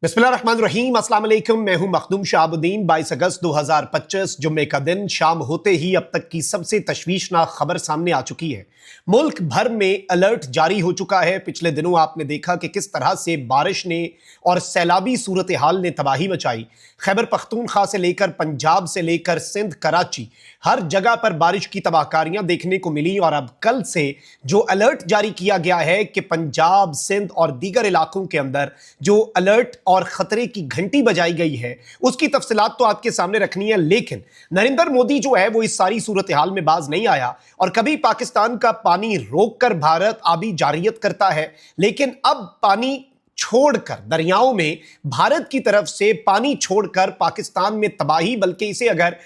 बिस्मिल्लाहिर्रहमानिर्रहीम, अस्सलाम वालेकुम। मैं हूं मखदूम शहाबुद्दीन। 22 अगस्त 2025 जुम्मे का दिन शाम होते ही अब तक की सबसे तशवीशनाक खबर सामने आ चुकी है। मुल्क भर में अलर्ट जारी हो चुका है। पिछले दिनों आपने देखा कि किस तरह से बारिश ने और सैलाबी सूरत हाल ने तबाही मचाई। खैबर पख्तूनख्वा से लेकर पंजाब से लेकर सिंध, कराची, हर जगह पर बारिश की तबाहकारियां देखने को मिली। और अब कल से जो अलर्ट जारी किया गया है कि पंजाब, सिंध और दीगर इलाकों के अंदर जो अलर्ट और खतरे की घंटी बजाई गई है, उसकी तफसीलात तो आपके सामने रखनी है। लेकिन नरेंद्र मोदी जो है वो इस सारी सूरत हाल में बाज नहीं आया। और कभी पाकिस्तान का पानी रोककर भारत आबी जारियत करता है, लेकिन अब पानी छोड़कर दरियाओं में भारत की तरफ से पानी छोड़कर पाकिस्तान में तबाही, बल्कि इसे अगर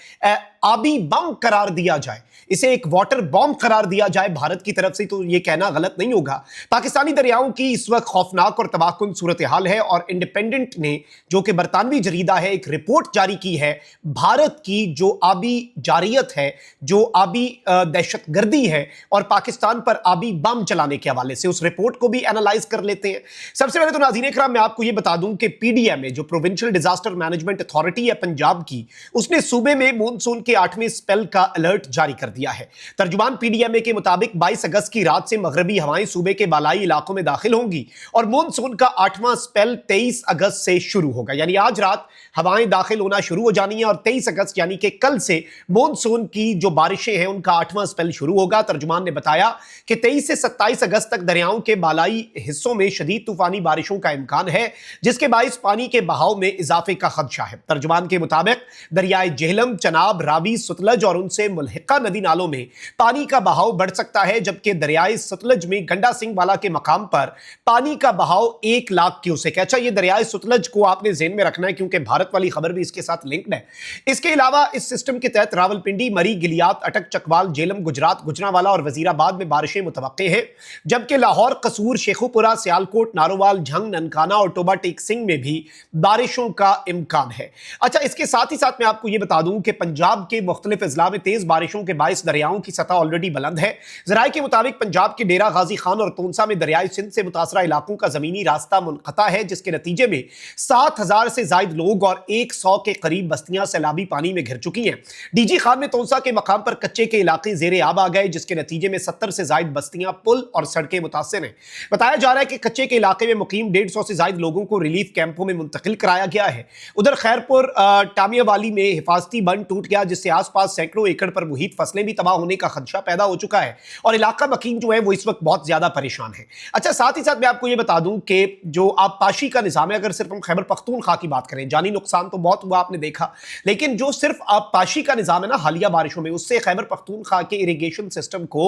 आबी बम करार दिया जाए, इसे एक वाटर बॉम्ब करार दिया जाए भारत की तरफ से, तो यह कहना गलत नहीं होगा। पाकिस्तानी दरियाओं की इस वक्त खौफनाक और तबाहकुन सूरत हाल है। और इंडिपेंडेंट ने, जो कि बरतानवी जरीदा है, एक रिपोर्ट जारी की है भारत की जो आबी जारियत है, जो आबी दहशतगर्दी है और पाकिस्तान पर आबी बम चलाने के हवाले से। उस रिपोर्ट को भी एनालाइज कर लेते हैं। सबसे पहले तो नाज़रीन इकराम, मैं आपको यह बता दूं कि पीडीएम जो प्रोविंशियल डिजास्टर मैनेजमेंट अथॉरिटी है पंजाब की, उसने सूबे में मॉनसून के 8वें स्पेल का अलर्ट जारी कर दिया है। तर्जुमान पीडीएमए के मुताबिक 22 अगस्त की रात से मगरबी हवाएं सूबे के बालाई इलाकों में दाखिल होंगी और मॉनसून का 8वां स्पेल 23 अगस्त से शुरू होगा। यानी आज रात हवाएं दाखिल होना शुरू हो जानी है और 23 अगस्त यानी कि कल से मॉनसून की जो बारिशें हैं उनका 8वां स्पेल शुरू होगा। तर्जुमान ने बताया कि 23 से 27 अगस्त तक दरियाओं के बालाई हिस्सों में शदीद तूफानी बारिशों का इम्कान है, जिसके बायस पानी के बहाव में इजाफे का खदशा है। तर्जुमान के मुताबिक दरियाए झेलम, चनाब, रावी, सतलज और उनसे मुल्हिका नदी नालों में पानी का बहाव बढ़ सकता है, जबकि दरियाए सतलज में गंडा सिंह वाला के मकाम पर पानी का बहाव 1 लाख क्यूसेक है। अच्छा, ये दरियाए सतलज को आपने ज़हन में रखना है क्योंकि भारत वाली खबर भी इसके साथ लिंक्ड है। इसके अलावा इस सिस्टम के तहत रावलपिंडी, मरी, गिलियात, अटक, चकवाल, झेलम, गुजरात, गुजरांवाला और वजीराबाद में बारिशें मुतवक्के हैं, जबकि लाहौर, कसूर, शेखुपुरा, सियालकोट, नारोवाल, झंग, ननकाना और टोबा टेक सिंह में भी बारिशों का इम्कान है। अच्छा, इसके साथ ही साथ मैं आपको यह बता दूं कि पंजाब के मुख्तलिफ अजला में तेज बारिशों के बायस दरियाओं की सतह ऑलरेडी बुलंद है। जराये के मुताबिक पंजाब के डेरा गाजी खान और तोनसा में दरियाई सिंध से मुतासरा इलाकों का जमीनी रास्ता मुनक़ता है, जिसके नतीजे में 7,000 से ज्यादा लोग और 100 के करीब बस्तियां सैलाबी पानी में घिर चुकी हैं। डीजी खान ने तोनसा के मकाम पर कच्चे के इलाके जेरे आब आ गए, जिसके नतीजे में 70 से ज्यादा बस्तियां, पुल और सड़कें मुतासिर हैं। बताया जा रहा है कि कच्चे के इलाके में मुकीम 150 से ज्यादा लोगों को रिलीफ कैंपों में मुंतकिल कराया गया है। उधर खैरपुर टामियावाली में हिफाजती बंद टूट गया, जिससे आसपास सैकड़ों एकड़ पर मुहित फसलें भी तबाह होने का खदशा पैदा हो चुका है और इलाका मकीन जो है वो इस वक्त बहुत ज्यादा परेशान है। अच्छा, साथ ही साथ मैं आपको यह बता दूं कि जो आबपाशी का निजाम है, अगर सिर्फ हम खैबर पख्तूनख्वा की बात करें, जानी नुकसान तो बहुत हुआ आपने देखा, लेकिन जो सिर्फ आबपाशी का निजाम है ना हालिया बारिशों में, उससे खैबर पख्तूनख्वा के इरिगेशन सिस्टम को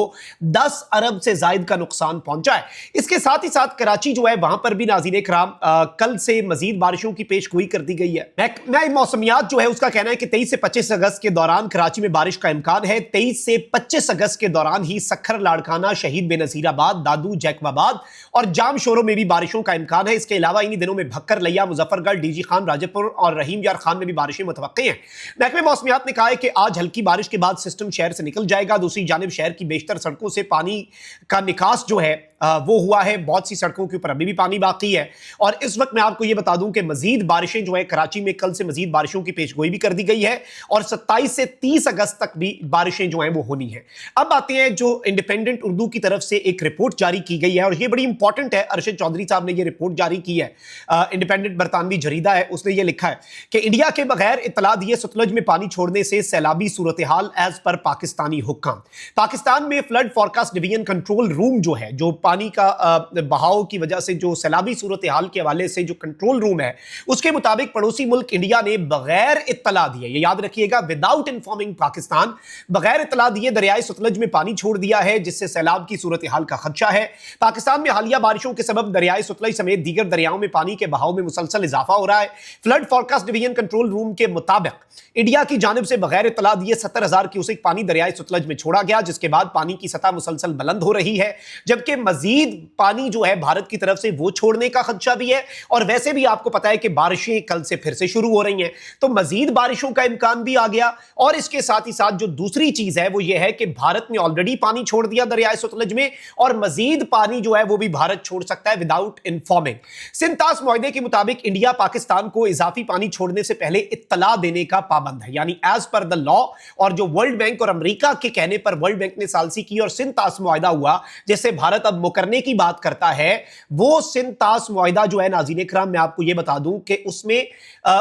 10 अरब से ज्यादा का नुकसान पहुंचा है। इसके साथ ही साथ कराची जो है वहां पर भी नाज़रीन इकराम कल से मजीद बारिशों की पेशगोई कर दी गई है। मैं मौसमियात जो है उसका कहना है कि 23 से 25 अगस्त के दौरान कराची में बारिश का इम्कान है। 23 से 25 अगस्त के दौरान ही सखर, लाड़काना, शहीद बेनजीराबाद, दादू, जैकबाबाद और जाम शोरों में भी बारिशों का इम्कान है। इसके अलावा इन्हीं दिनों में भक्कर, लिया, मुजफ्फरगढ़, डीजी खान, राजपुर और रहीम यार खान में भी बारिशें मुतवक्के हैं। महकमे मौसमियात ने कहा है कि आज हल्की बारिश के बाद सिस्टम शहर से निकल जाएगा। दूसरी जानिब शहर की बेशतर सड़कों से पानी का निकास जो है वो हुआ है। बहुत सी सड़कों के ऊपर अभी भी पानी बाकी है। और इस वक्त मैं आपको यह बता दूं कि मजीद बारिशें जो है कराची में कल से मजीद बारिशों की पेशगोई भी कर दी गई है और 27 से 30 अगस्त तक भी बारिशें जो हैं वो होनी है। अब आते हैं जो इंडिपेंडेंट उर्दू की तरफ से एक रिपोर्ट जारी की गई है और ये बड़ी इंपॉर्टेंट है। अरशद चौधरी साहब ने ये रिपोर्ट जारी की है, इंडिपेंडेंट बरतानवी जरीदा है, उसने ये लिखा है कि इंडिया के बगैर इतला दिए सतलज में पानी छोड़ने से सैलाबी सूरत हाल एज पर पाकिस्तानी हुक्काम। पाकिस्तान में flood forecast division control room जो है, जो पानी का बहाव की वजह से जो सैलाबी सूरत हाल के हवाले से जो कंट्रोल रूम है, उसके मुताबिक पड़ोसी मुल्क इंडिया ने बगैर इत्तला दिए, ये याद रखिएगा, विदाउट इन्फॉर्मिंग पाकिस्तान, बगैर इत्तला दिए दरियाए सतलज में पानी छोड़ दिया है, जिससे सैलाब की सूरत हाल का खदशा है। पाकिस्तान में हालिया बारिशों के सबब दरियाए सतलज समेत दीगर दरियाओं में पानी के बहाव में मुसलसल इजाफा हो रहा है। Flood forecast division control room के मुताबिक इंडिया की जानिब से बगैर इत्तला दिए 70,000 क्यूसेक पानी दरियाए सतलज में छोड़ा गया, जिसके बाद पानी की सतह मुसलसल बुलंद हो रही है, जबकि मजीद पानी जो है भारत की तरफ से वो छोड़ने का खदशा भी है, और वैसे भी आपको पता है कि बारिशें कल से फिर से शुरू हो रही हैं, तो मजीद बारिशों का इम्कान भी आ गया। और इसके साथ ही साथ जो दूसरी चीज है वो ये है कि भारत ने ऑलरेडी पानी छोड़ दिया दरियाए सतलज में, और मजीद पानी जो है वो भी भारत छोड़ सकता है विदाउट इन्फॉर्मिंग। सिंतास मुआहदे के मुताबिक इंडिया पाकिस्तान को इजाफी पानी छोड़ने से पहले इत्तला देने का पाबंद है, यानी एज पर द लॉ। और जो वर्ल्ड बैंक और अमेरिका के कहने पर वर्ल्ड बैंक ने सालसी की और सिंतास मुआहदा हुआ, जिससे भारत अब मुकरने की बात करता है, वो सिंतास मुआहदा जो है नाज़रीन इकराम, मैं आपको यह बता दूं कि उसमें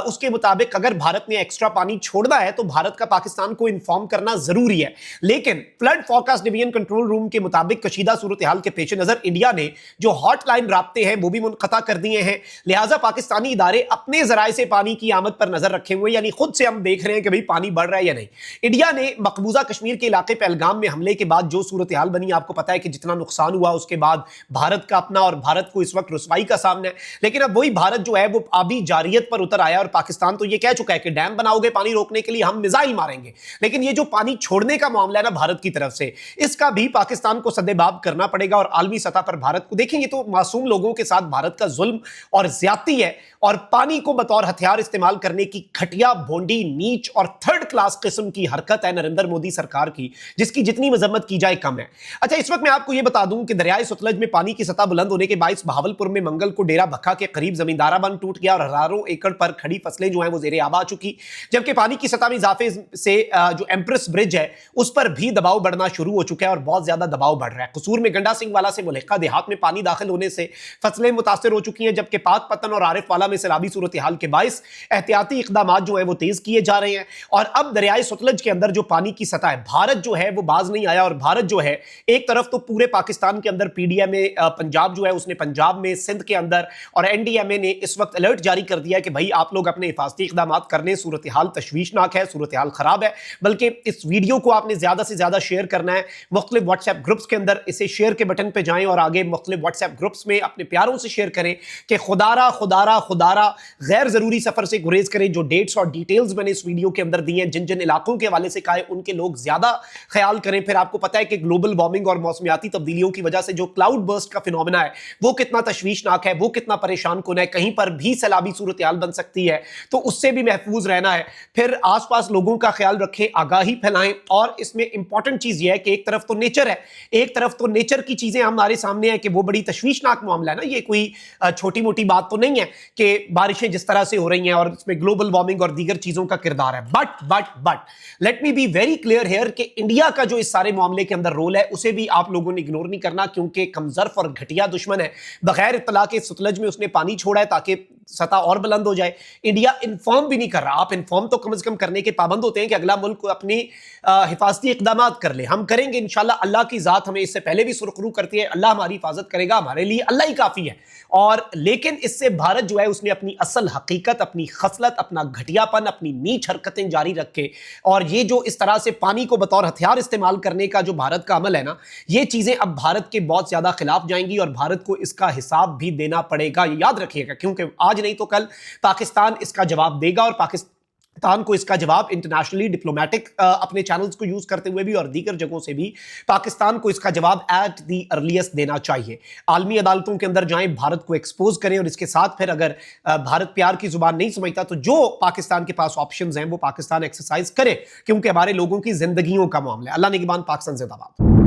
उसके मुताबिक अगर भारत ने एक्स्ट्रा पानी छोड़ना है तो भारत का पाकिस्तान को इन्फॉर्म करना जरूरी है। लेकिन flood forecast division control room के मुताबिक कशीदा सूरत हाल के पेश नजर इंडिया ने जो हॉटलाइन राब्ते हैं वो भी मुनक़ता कर दिए हैं, लिहाजा पाकिस्तानी इदारे अपने जराए से पानी की आमद पर नजर रखे हुए, यानी खुद से हम देख रहे हैं कि भाई पानी बढ़ रहा है या नहीं। इंडिया ने मकबूजा कश्मीर के इलाके पहलगाम में हमले के बाद जो सूरत हाल बनी, आपको पता है कि जितना नुकसान हुआ, उसके बाद भारत का अपना, और भारत को इस वक्त रुसवाई का सामना है। लेकिन अब वही भारत जो है वो आबी जारियत पर उतर आया, और पाकिस्तान तो ये कह चुका है कि डैम बनाओगे पानी रोकने के लिए, हम मिसाइल मारेंगे। लेकिन ये जो पानी छोड़ने का मामला है ना भारत की तरफ से, इसका भी पाकिस्तान को सद्देबाब करना पड़ेगा। और आलमी सतह पर भारत को देखेंगे तो मासूम लोगों के साथ भारत का जुल्म और ज्यादती है, और पानी को बतौर हथियार इस्तेमाल करने की घटिया, भोंडी, नीच और थर्ड क्लास किस्म की हरकत है नरेंद्र मोदी सरकार की, जिसकी जितनी मजम्मत की जाए कम है। अच्छा, इस वक्त मैं आपको यह बता दूं कि दरियाए सतलज में पानी की सतह बुलंद होने के बायस बहावलपुर में मंगल को डेरा भक्का के करीब जमींदारा बंद टूट गया, और हजारों एकड़ पर खड़ी फसलें जो हैं वो ज़ेरे आब आ चुकी। जबकि पानी की सतह में इजाफे से जो एम्प्रेस ब्रिज है उस पर भी दबाव बढ़ना शुरू हो चुका है, और बहुत ज्यादा दबाव बढ़ रहा है। कसूर में गंडा सिंह वाला से मुल्का देहात में पानी दाखिल होने से फसलें मुतासर हो चुकी हैं, जबकि पाक पतन और आरिफ वाला में सैलाबी सूरत हाल के बायस एहतियाती इकदाम जो है वो तेज किए जा रहे हैं। और अब दरियाए सतलज के अंदर जो पानी की सतह है, भारत जो है वो बाज नहीं आया, और भारत जो है एक तरफ तो पूरे पाकिस्तान के अंदर पीडीएमए पंजाब जो है उसने पंजाब में, सिंध के अंदर, और एनडीएमए ने इस वक्त अलर्ट जारी कर दिया है कि भाई आप लोग अपने हिफाजती इकदाम कर लें, सूरत हाल तशवीशनाक है, सूरत हाल खराब है। बल्कि इस वीडियो को आपने ज्यादा से ज्यादा शेयर करना है, मुख्तलिफ व्हाट्सएप ग्रुप्स के अंदर इसे शेयर के बटन पे जाएं, और आगे मुख्तलिफ व्हाट्सएप ग्रुप्स में अपने प्यारों से शेयर करें कि खुदारा खुदारा खुदारा गैर जरूरी सफर से गुरेज करें। जो डेट्स और डिटेल्स मैंने इस वीडियो के अंदर दी हैं, जिन जिन इलाकों के हवाले से कहा है, उनके लोग ज्यादा ख्याल करें। फिर आपको पता है कि ग्लोबल वार्मिंग और मौसमियाती तब्दीलियों की वजह से जो क्लाउड बर्स्ट का फिनोमेना है वो कितना तशवीशनाक है, वो कितना परेशान कुन है, कहीं पर भी सैलाबी सूरत हाल बन सकती है, तो उससे भी महफूज रहना है। फिर आसपास लोगों का ख्याल रखें, आगाही फैलाएं। और इसमें इंपॉर्टेंट चीज यह है कि एक तरफ तो नेचर है, एक तरफ तो नेचर की चीजें हमारे सामने है कि वो बड़ी तशवीशनाक मामला है ना, ये कोई छोटी मोटी बात तो नहीं है कि बारिशें जिस तरह से हो रही हैं और इसमें ग्लोबल वार्मिंग और दीगर चीजों का किरदार है। But let me be very clear here कि इंडिया का जो इस सारे मामले के अंदर रोल है उसे भी आप लोगों ने इग्नोर नहीं करना, क्योंकि कमजर्फ और घटिया दुश्मन है। बगैर इत्तला के सतलज में उसने पानी छोड़ा है ताकि सतह और बुलंद हो जाए। इंडिया इन्फॉर्म भी नहीं कर रहा। आप इन्फॉर्म तो कम से कम करने के पाबंद होते हैं कि अगला मुल्क अपनी हिफाजती इकदाम कर ले। हम करेंगे इंशाल्लाह, अल्लाह की जात हमें इससे पहले भी सुरखरू करती है, अल्लाह हमारी हिफाजत करेगा, हमारे लिए अल्लाह ही काफी है। और लेकिन इससे भारत जो है उसने अपनी असल हकीकत, अपनी खसलत, अपना घटियापन, अपनी नीच हरकतें जारी रखे, और ये जो इस तरह से पानी को बतौर हथियार इस्तेमाल करने का जो भारत का अमल है ना, ये चीजें अब भारत के बहुत ज्यादा खिलाफ जाएंगी, और भारत को इसका हिसाब भी देना पड़ेगा, ये याद रखिएगा। क्योंकि आज नहीं तो कल पाकिस्तान इसका जवाब देगा, और पाकिस्तान को इसका जवाब इंटरनेशनली डिप्लोमेटिक अपने चैनल्स को यूज करते हुए भी और दीगर जगहों से भी पाकिस्तान को इसका जवाब एट दी अर्लीस्ट देना चाहिए। आलमी अदालतों के अंदर जाएं, भारत को एक्सपोज करें, और इसके साथ फिर अगर भारत प्यार की जुबान नहीं समझता तो जो पाकिस्तान के पास ऑप्शंस हैं वो पाकिस्तान एक्सरसाइज करे, क्योंकि हमारे लोगों की जिंदगियों का मामला है। अल्लाह निगहबान, पाकिस्तान जिंदाबाद।